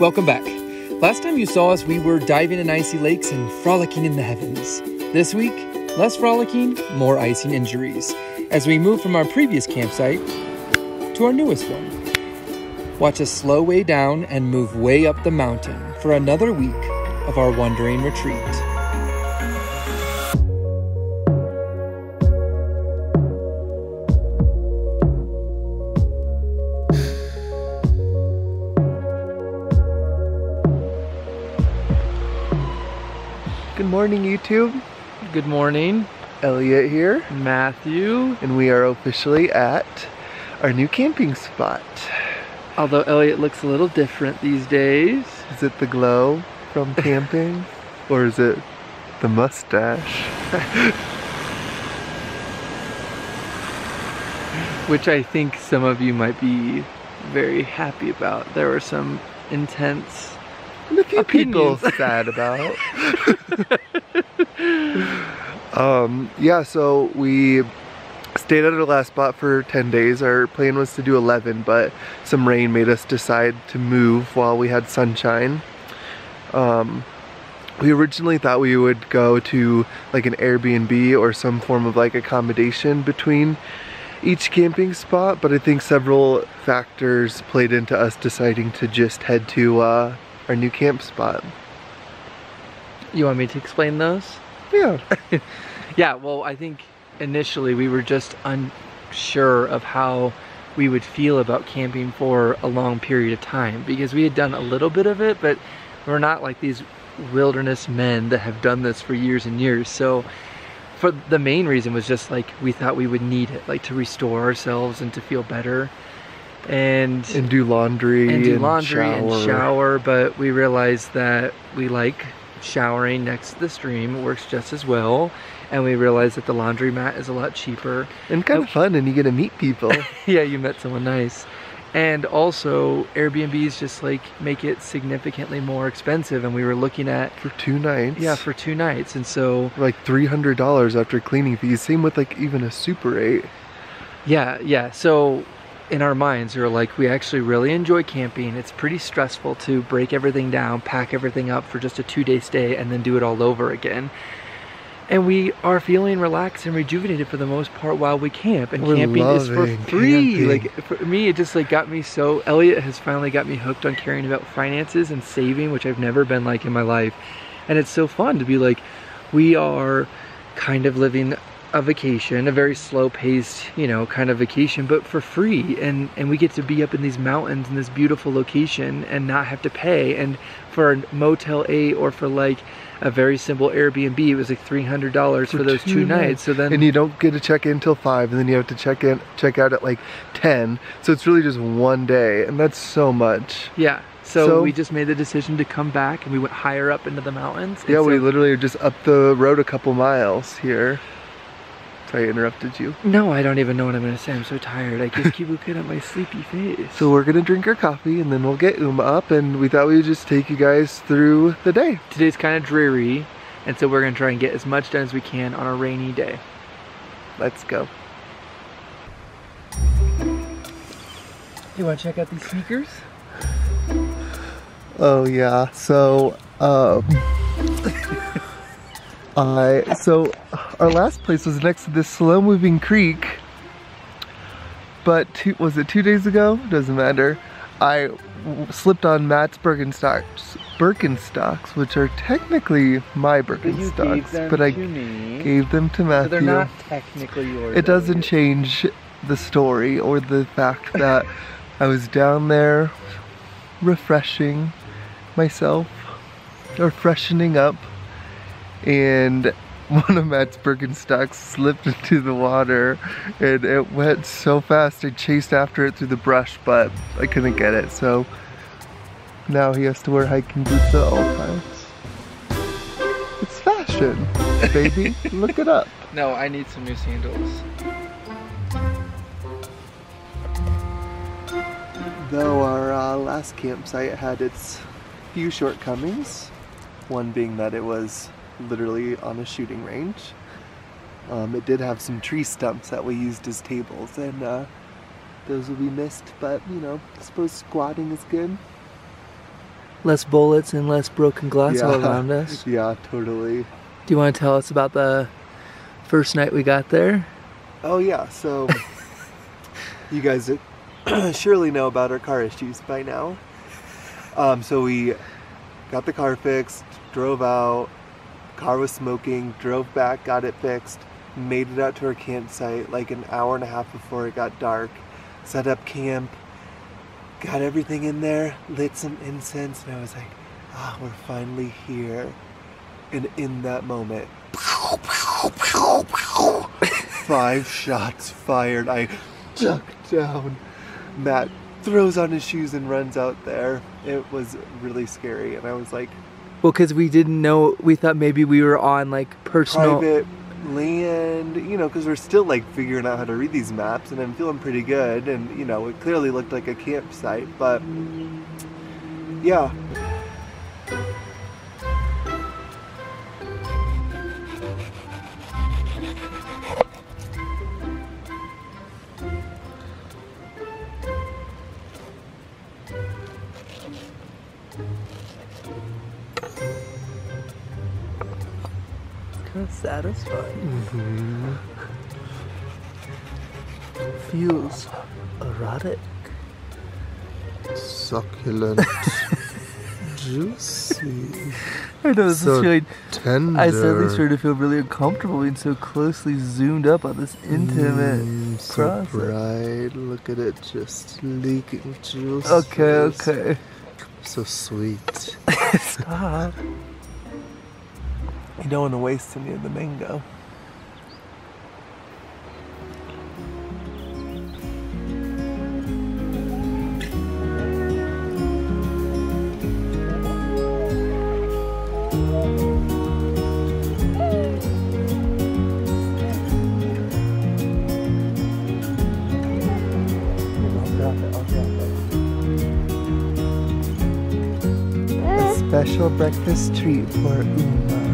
Welcome back. Last time you saw us, we were diving in icy lakes and frolicking in the heavens. This week, less frolicking, more ice and injuries, as we move from our previous campsite to our newest one. Watch us slow way down and move way up the mountain for another week of our wandering retreat. Good morning, YouTube. Good morning. Elliot here. Matthew. And we are officially at our new camping spot. Although Elliot looks a little different these days. Is it the glow from camping? Or is it the mustache? Which I think some of you might be very happy about. There were some intense And a few opinions. people sad about. Yeah, so we stayed at our last spot for 10 days. Our plan was to do 11, but some rain made us decide to move while we had sunshine. We originally thought we would go to like an Airbnb or some form of like accommodation between each camping spot, but I think several factors played into us deciding to just head to our new camp spot. You want me to explain those? Yeah. Yeah, well, I think initially we were just unsure of how we would feel about camping for a long period of time, because we had done a little bit of it, but we're not like these wilderness men that have done this for years and years. So for the main reason was just like we thought we would need it, like to restore ourselves and to feel better and do laundry and shower. But we realized that we like showering next to the stream. It works just as well. And we realized that the laundromat is a lot cheaper. And kind of fun, and you get to meet people. Yeah, you met someone nice. And also, Airbnbs just like make it significantly more expensive. And we were looking at... For 2 nights? Yeah, for 2 nights. And so... Like $300 after cleaning fees. Same with like even a Super 8. Yeah. So in our minds, we were like, we actually really enjoy camping. It's pretty stressful to break everything down, pack everything up for just a 2-day stay, and then do it all over again. And we are feeling relaxed and rejuvenated for the most part while we camp. And camping is for free. Camping. Like for me, it just like got me so... Elliot has finally got me hooked on caring about finances and saving, which I've never been like in my life. And it's so fun to be like, we are kind of living a vacation, a very slow-paced, you know, kind of vacation, but for free. And we get to be up in these mountains in this beautiful location and not have to pay. And for a Motel 8 or for like a very simple Airbnb, it was like $300 for those 2 nights. So then, and you don't get to check in till 5, and then you have to check out at like 10. So it's really just 1 day, and that's so much. Yeah. So we just made the decision to come back, and we went higher up into the mountains. Yeah, we literally are just up the road a couple miles here. Sorry, I interrupted you. No, I don't even know what I'm gonna say. I'm so tired. I just keep looking at my sleepy face. So we're gonna drink our coffee and then we'll get Uma up, and we thought we would just take you guys through the day. Today's kind of dreary, and so we're gonna try and get as much done as we can on a rainy day. Let's go. You wanna check out these sneakers? Oh yeah, so our last place was next to this slow-moving creek, but was it 2 days ago? Doesn't matter. I slipped on Matt's Birkenstocks, which are technically my Birkenstocks, but I gave them to Matthew. So they're not technically yours. It doesn't change the story or the fact that I was down there refreshing myself, or freshening up, and one of Matt's Birkenstocks slipped into the water, and it went so fast I chased after it through the brush, but I couldn't get it, so now he has to wear hiking boots at all times. It's fashion, baby. Look it up. No, I need some new sandals. Though our last campsite had its few shortcomings, one being that it was literally on a shooting range. It did have some tree stumps that we used as tables, and those will be missed, but you know, I suppose squatting is good. less bullets and less broken glass all around us. Yeah, totally. Do you want to tell us about the first night we got there? Oh yeah, so you guys surely know about our car issues by now. So we got the car fixed, drove out, car was smoking, drove back, got it fixed, made it out to our campsite like an hour and a half before it got dark, set up camp, got everything in there, lit some incense, and I was like, ah, we're finally here. And in that moment, 5 shots fired. I ducked down. Matt throws on his shoes and runs out there. It was really scary, and I was like, well, because we didn't know, we thought maybe we were on like personal private land, you know, because we're still like figuring out how to read these maps, and I'm feeling pretty good, and you know, it clearly looked like a campsite, but yeah. kind of satisfying. Mm-hmm. Feels erotic. Succulent. Juicy. I know, this is really tender. I suddenly started to feel really uncomfortable being so closely zoomed up on this intimate so process. bright. Look at it just leaking juice. Okay. So sweet. Stop. You don't want to waste any of the mango. Special breakfast treat for Uma.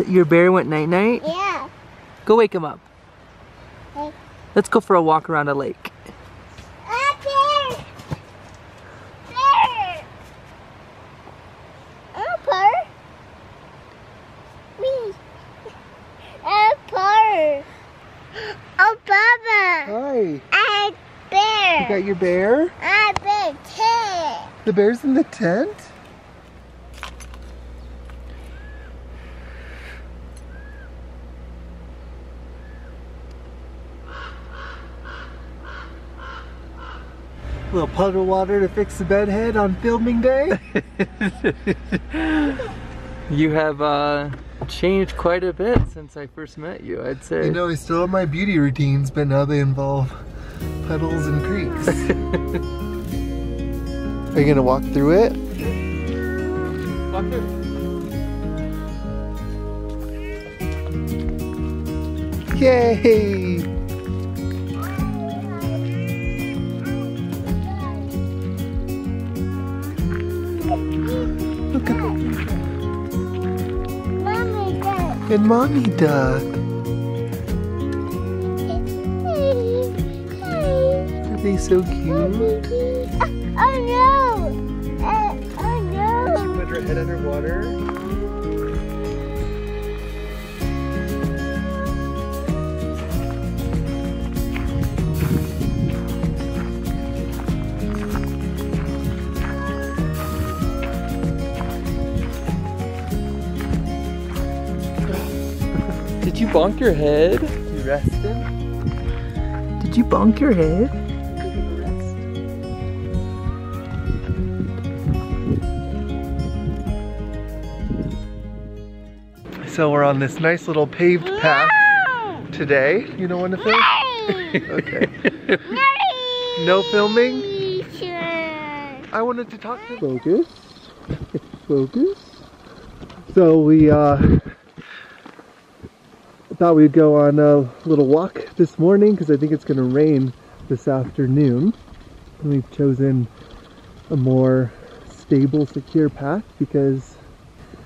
Your bear went night-night? Yeah. Go wake him up. Okay. Let's go for a walk around a lake. Bear! Bear! Purr. Me. Purr. Oh, Baba. Hi. I bear. You got your bear? I bear tent. The bear's in the tent? A little puddle water to fix the bed head on filming day. You have changed quite a bit since I first met you, I'd say. You know, I still have my beauty routines, but now they involve puddles and creeks. Are you gonna walk through it? Walk through. Yay! Look at Mommy duck. and Mommy Duck. Are they so cute? Oh no! Oh no! Put her head underwater. Did you bonk your head? You resting? Did you bonk your head? So we're on this nice little paved path today. You don't want to film? Okay. No filming? I wanted to talk to Focus. Focus. So we thought we'd go on a little walk this morning because I think it's going to rain this afternoon. And we've chosen a more stable, secure path because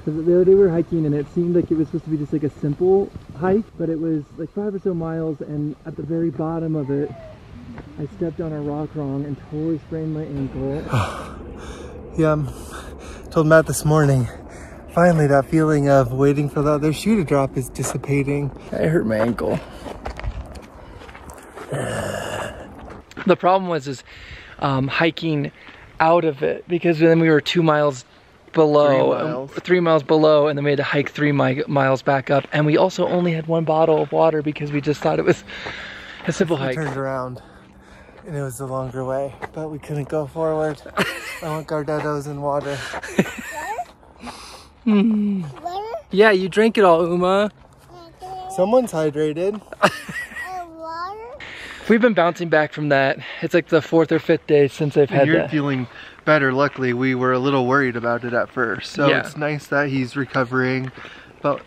the other day we were hiking and it seemed like it was supposed to be just like a simple hike, but it was like 5 or so miles, and at the very bottom of it I stepped on a rock wrong and totally sprained my ankle. Yeah, told Matt this morning, finally that feeling of waiting for the other shoe to drop is dissipating. I hurt my ankle. The problem was hiking out of it, because then we were 2 miles below, 3 miles below, and then we had to hike 3 miles back up, and we also only had 1 bottle of water because we just thought it was a simple hike. We turned around and it was the longer way, but we couldn't go forward. I want Gardettos in water. Yeah, you drank it all, Uma. Someone's hydrated. We've been bouncing back from that. It's like the 4th or 5th day since I've had that. You're feeling better, luckily. We were a little worried about it at first. So yeah. It's nice that he's recovering, but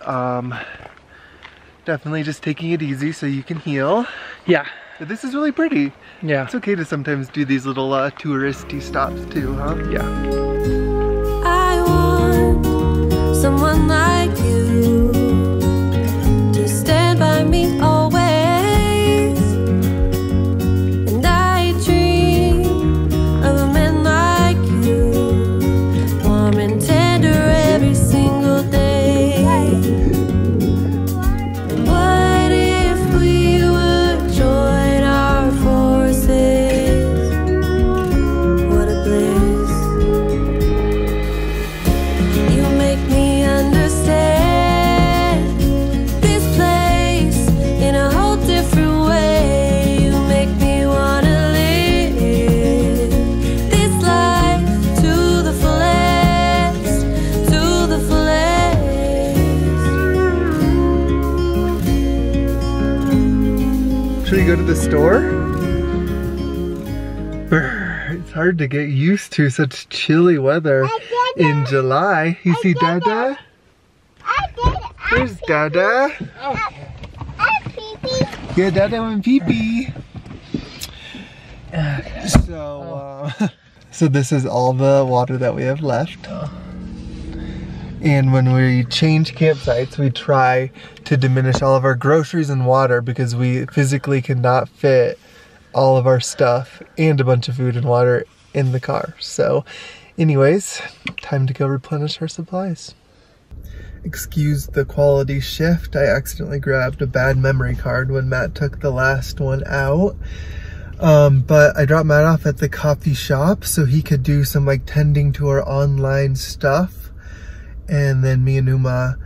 definitely just taking it easy so you can heal. Yeah. But this is really pretty. Yeah. It's okay to sometimes do these little touristy stops too, huh? Yeah. I want someone like you to stand by me always. And I dream of a man like you, warm and tender every single day. What if we would join our forces? What a bliss. You make me understand this place in a whole different way. You make me wanna live this life to the fullest, to the fullest. Should we go to the store? It's hard to get used to such chilly weather in July. You see Dada? There's Dada. Yeah, Dada went pee-pee. So this is all the water that we have left. And when we change campsites, we try to diminish all of our groceries and water because we physically cannot fit all of our stuff and a bunch of food and water in the car. So anyways, time to go replenish our supplies. Excuse the quality shift. I accidentally grabbed a bad memory card when Matt took the last one out. But I dropped Matt off at the coffee shop so he could do some like tending to our online stuff. And then me and Uma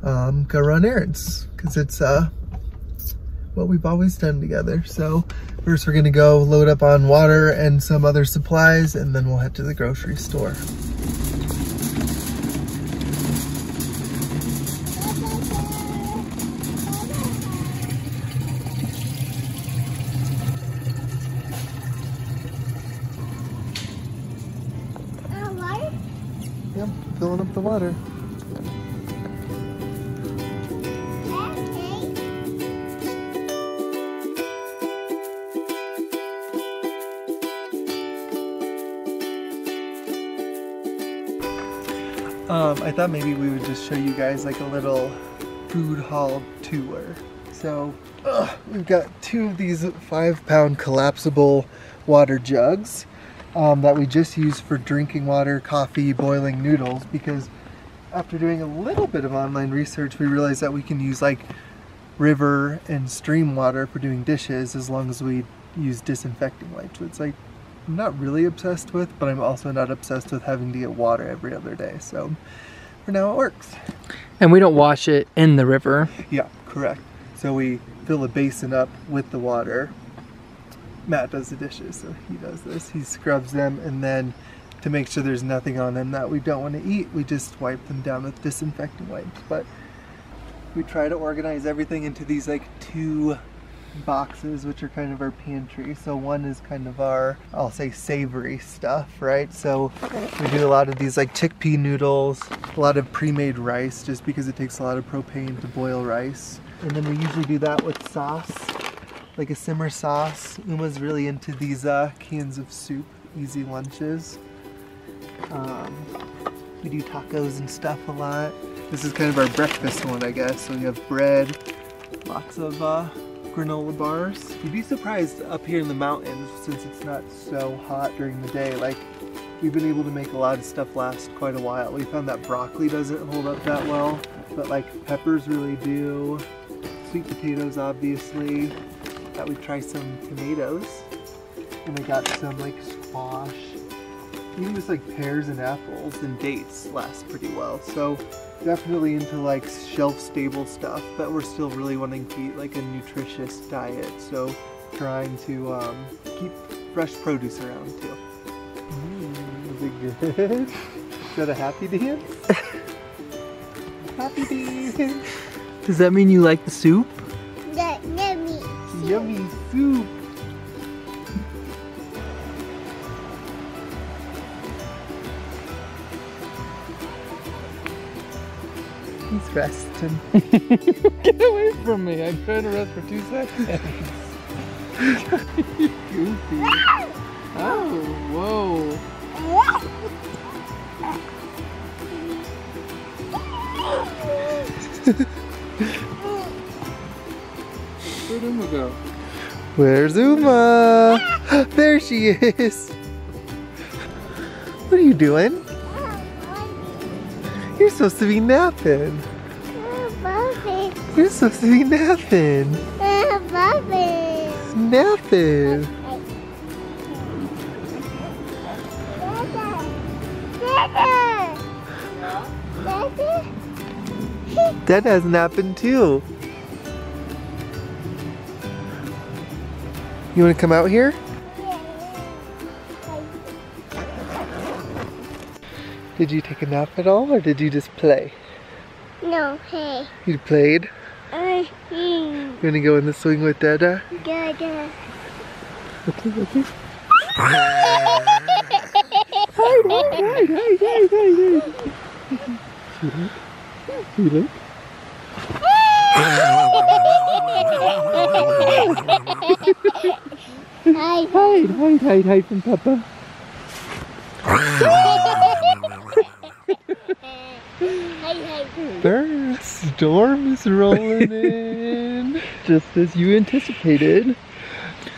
go run errands because it's what we've always done together. So first we're gonna go load up on water and some other supplies, and then we'll head to the grocery store. Yep, filling up the water. I thought maybe we would just show you guys like a little food haul tour. So we've got 2 of these 5-pound collapsible water jugs that we just use for drinking water, coffee, boiling noodles, because after doing a little bit of online research, we realized that we can use like river and stream water for doing dishes as long as we use disinfecting wipes. So it's like I'm not really obsessed with, but I'm also not obsessed with having to get water every other day. So for now it works. And we don't wash it in the river. Yeah, correct. So we fill a basin up with the water. Matt does the dishes, so he does this. He scrubs them, and then to make sure there's nothing on them that we don't want to eat, we just wipe them down with disinfecting wipes. But we try to organize everything into these like 2 boxes, which are kind of our pantry. So one is kind of our, I'll say, savory stuff, right? So we do a lot of these like chickpea noodles, a lot of pre-made rice, just because it takes a lot of propane to boil rice. And then we usually do that with sauce, like a simmer sauce. Uma's really into these cans of soup, easy lunches. We do tacos and stuff a lot. This is kind of our breakfast one, I guess. So we have bread, lots of granola bars. You'd be surprised up here in the mountains, since it's not so hot during the day, like we've been able to make a lot of stuff last quite a while. We found that broccoli doesn't hold up that well, but like peppers really do. Sweet potatoes, obviously. Thought we'd try some tomatoes. And I got some like squash. Even just like pears and apples and dates last pretty well. So definitely into like shelf-stable stuff, but we're still really wanting to eat like a nutritious diet. So trying to keep fresh produce around too. Is it good? Is that a happy dance? Happy dance! Does that mean you like the soup? That yummy. Yummy soup! He's resting. Get away from me. I'm trying to rest for 2 seconds. Goofy. Oh, whoa. Where'd Uma go? Where's Uma? There she is. What are you doing? You're supposed to be napping. Bobby. You're supposed to be napping. Bobby. Napping. Dada's napping too. You want to come out here? Did you take a nap at all, or did you just play? No, hey. You played? You want to go in the swing with Dada? Dada. Okay, okay. Hide. You look? Hide from Papa. The storm is rolling in. Just as you anticipated.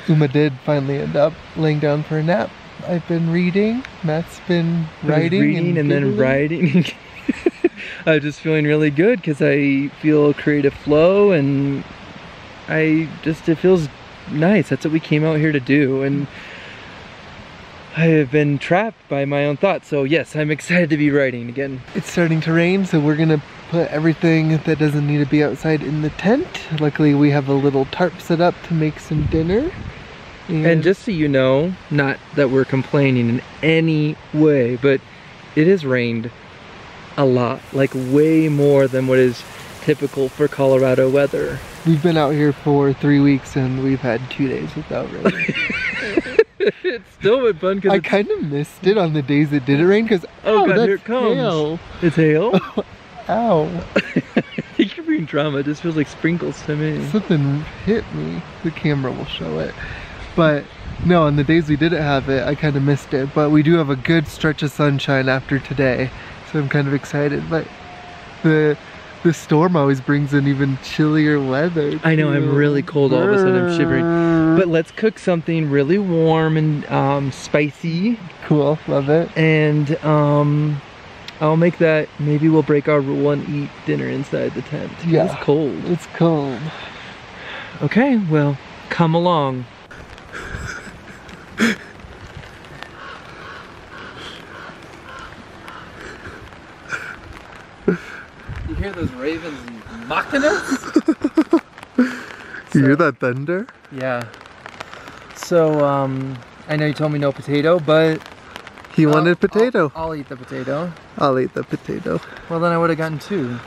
Uma did finally end up laying down for a nap. I've been reading. Matt's been writing and then writing. I'm just feeling really good because I feel creative flow, and it feels nice. That's what we came out here to do, and I have been trapped by my own thoughts. So yes, I'm excited to be writing again. It's starting to rain, so we're gonna put everything that doesn't need to be outside in the tent. Luckily we have a little tarp set up to make some dinner. And just so you know, not that we're complaining in any way, but it has rained a lot, like way more than what is typical for Colorado weather. We've been out here for 3 weeks and we've had 2 days without rain. It's still been fun because I kind of missed it on the days it didn't rain because oh god, that's here it comes. Hail. It's hail? Ow. You're being drama. It just feels like sprinkles to me. Something hit me. The camera will show it. But no, on the days we didn't have it, I kind of missed it. But we do have a good stretch of sunshine after today, so I'm kind of excited. But the storm always brings in even chillier weather. I know, I'm really cold all of a sudden. I'm shivering. But let's cook something really warm and spicy. Cool, love it. And I'll make that. Maybe we'll break our rule and eat dinner inside the tent. Yeah, it's cold. It's cold. Okay, well, come along. You hear those ravens mocking us? You hear that thunder? Yeah. So, I know you told me no potato, but... He wanted potato. I'll eat the potato. I'll eat the potato. Well, then I would have gotten 2.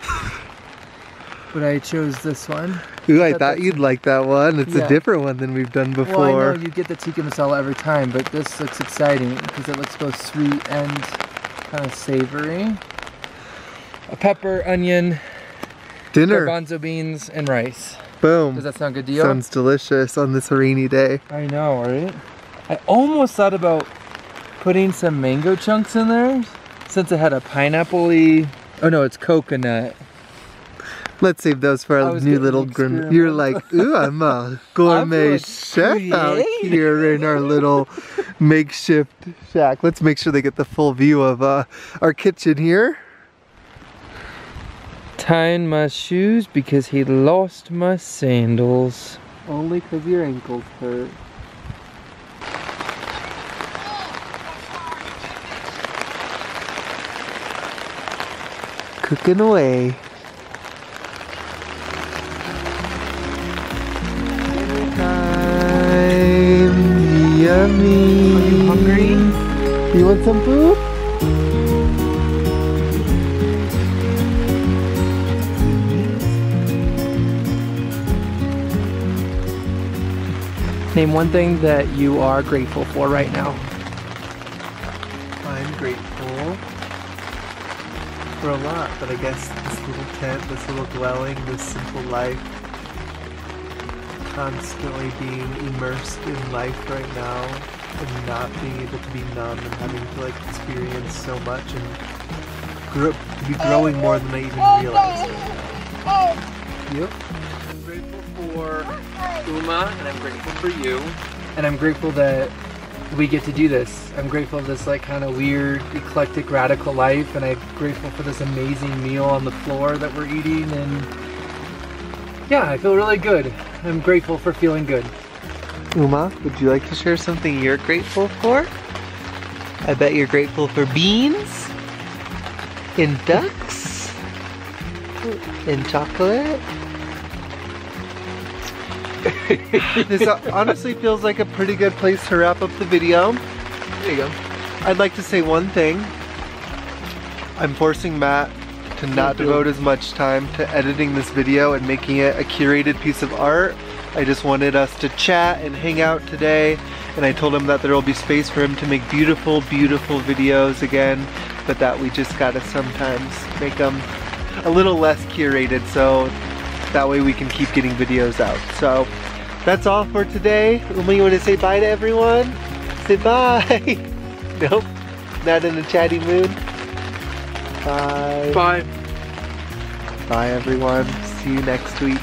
but I chose this one. Ooh, I thought you'd like that one. It's a different one than we've done before. Well, I know you get the tikka masala every time, but this looks exciting because it looks both sweet and kind of savory. A pepper, onion, dinner, garbanzo beans, and rice. Boom. Does that sound good to you? Sounds delicious on this rainy day. I know, right? I almost thought about putting some mango chunks in there since it had a pineapple-y. Oh no, it's coconut. Let's save those for our new little grim. You're like, ooh, I'm a gourmet chef out here in our little makeshift shack. Let's make sure they get the full view of our kitchen here. Tying my shoes because he lost my sandals. Only because your ankles hurt. Cooking away. Dinner time. Yummy. Are you hungry? You want some food? Name one thing that you are grateful for right now. I'm grateful for a lot, but I guess this little tent, this little dwelling, this simple life, constantly being immersed in life right now and not being able to be numb and having to like experience so much and be growing more than I even realized right now. Yep. I'm grateful for Uma, and I'm grateful for you, and I'm grateful that we get to do this. I'm grateful for this like kind of weird, eclectic, radical life, and I'm grateful for this amazing meal on the floor that we're eating, and yeah, I feel really good. I'm grateful for feeling good. Uma, would you like to share something you're grateful for? I bet you're grateful for beans, and ducks, and chocolate. This honestly feels like a pretty good place to wrap up the video. There you go. I'd like to say one thing. I'm forcing Matt to not devote as much time to editing this video and making it a curated piece of art. I just wanted us to chat and hang out today, and I told him that there will be space for him to make beautiful, beautiful videos again, but that we just gotta sometimes make them a little less curated so that way we can keep getting videos out. So that's all for today. Uma, you want to say bye to everyone? Say bye. Nope, not in a chatty mood. Bye. Bye. Bye everyone. See you next week.